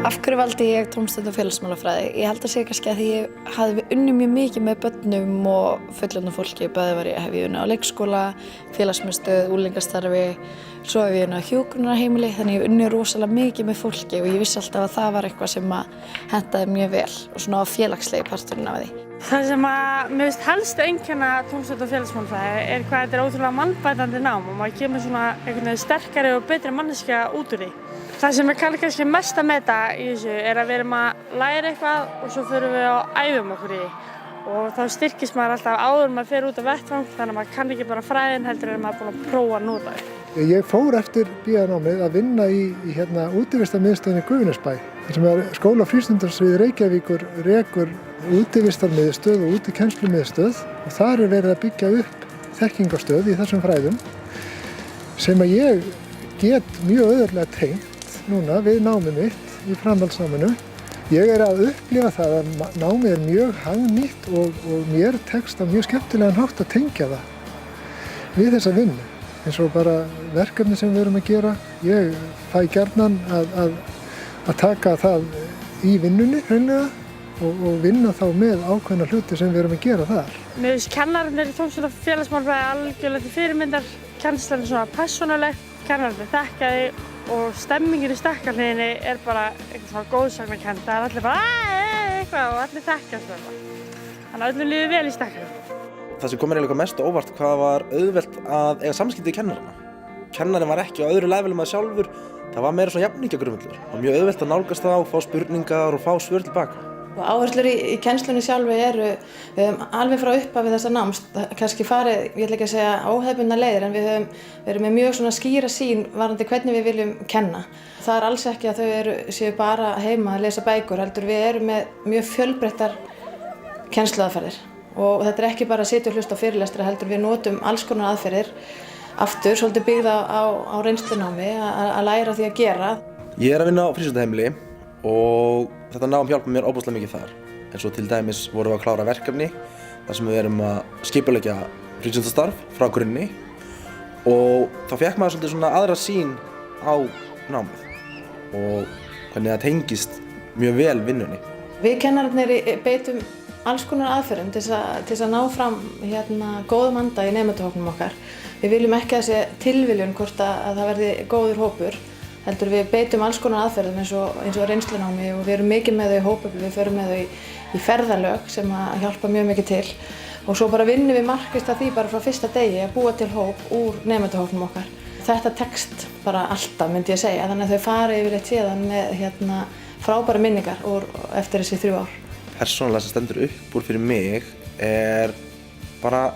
Af hverju valdi ég tómstund og félagsmálafræði? Ég held að sé kannski að því ég hafði unnið mjög mikið með börnum og fullorðnu fólki. Bæði hef ég unnið á leikskóla, félagsmiðstöð, unglingastarfi, svo hef ég unnið á hjúkrunarheimili, þannig ég unnið rosalega mikið með fólki og ég vissi alltaf að það var eitthvað sem hentaði mjög vel og svona félagslegi parturinn af því. Það sem mér finnst helst einkenna tómstund og félagsmálafræði er hvað þetta er ótrúlega mannbætandi nám og maður kemur svona einhvern veginn sterkari og betri manneskja út úr því. Það sem er kannski mest að meta í þessu er að við erum að læra eitthvað og svo förum við og æfum okkur í því. Og þá styrkist maður alltaf áður maður fer út á vettvang, þannig að maður kann ekki bara fræðin heldur en maður er búinn að prófa að nota þau. Ég fór eftir BA-námið að vinna í útivistarmiðstöðinni í Gufunesbæ. Þar sem skóla frístundarsvið Reykjavíkur rekur útivistarmiðstöð og útikennslumiðstöð og þar er verið að byggja upp þekkingarstöð í þessum fræðum sem að ég get mjög auðveldlega tengt núna við námið mitt í framhaldsnáminu. Ég er að upplifa það að námið er mjög hagnýtt og mér tekst á mjög skemmtilegan hátt að tengja það við þessa vinnu. Eins og bara verkefni sem við erum að gera. Ég fæ gjarnan að taka það í vinnunni hreinlega og vinna þá með ákveðna hluti sem við erum að gera þar. Mér finnst kennararnir í tómstund og félagsmálafræði algjörlega til fyrirmyndar. Kennslan er svona persónuleg, kennararnir þekkja þig og stemmingin í stekkarhliðinni er bara eitthvað svona góðsagnakennd. Það er allir bara eitthvað og allir þekkjast þetta. Þannig að öllum líður vel í stekkarhliðinni. Það sem kom mér eiginlega mest á óvart hvað var auðvelt að eiga samskipti við kennarana. Kennarinn var ekki á öðru levelum að sjálfur, það var meira svona jafningjagrundvöllur. Það var mjög auðvelt að nálgast það og fá spurningar og fá svör tilbaka. Áherslur í kennslunni sjálfi eru alveg frá upphafi þessa náms, kannski farið, ég ætla ekki að segja óhefðbundnar leiðir, en við erum með mjög svona skýra sýn varðandi hvernig við viljum kenna. Það er alls ekki að þau séu bara heima að lesa bækur, heldur við erum með mjög fjölbreyttar kennsluaðferðir. Og þetta er ekki bara að sitja og hlusta á fyrirlestra, heldur við notum alls konar aðferðir aftur, svolítið byggða á reynslunámi, að læra því að gera. Ég er að vinna á frístundaheimili og þetta nám hjálpa mér óbúslega mikið þar. En svo til dæmis vorum við að klára verkefni þar sem við erum að skipuleggja frístundastarf frá grunni og þá fékk maður svolítið svona aðra sýn á námið og hvernig það tengist mjög vel vinnunni. Við kennararnir beitum alls konar aðferðum til þess að ná fram góðum anda í nemendahópnum okkar. Við viljum ekki að sé tilviljun hvort að það verði góður hópur, heldur við beitum alls konar aðferðum eins og reynslunámi og við erum mikið með þau í hópefli, við förum með þau í ferðalög sem að hjálpa mjög mikið til og svo bara vinnum við markvisst að því bara frá fyrsta degi að búa til hóp úr nemendahópnum okkar. Þetta tekst bara alltaf myndi ég segja, þannig að þau fara yfirleitt síðan með frábæra minningar eftir þessi 3 ár. Persónulega sem stendur upp úr fyrir mig er bara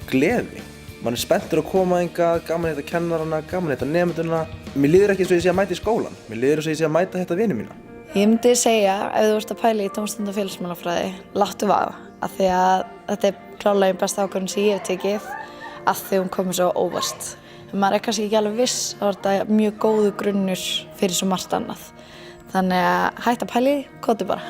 gleði. Man er spenntur að koma hingað, gaman að hitta kennarana, gaman að hitta nemendurna. Mér líður ekki eins og ég sé að mæta í skólan. Mér líður eins og ég sé að mæta hitta vini mína. Ég myndi segja, ef þú ert að pæla í tómstund og félagsmálafræði, láttu vaða. Af því að þetta er klárlega einn besta ákvörðun sem ég hef tekið, af því hún komur svo óvart. En maður er kannski ekki alveg viss að þetta er mjög góður grunnur fyrir svo margt annað. Þannig að hætta að pæla í, komdu bara.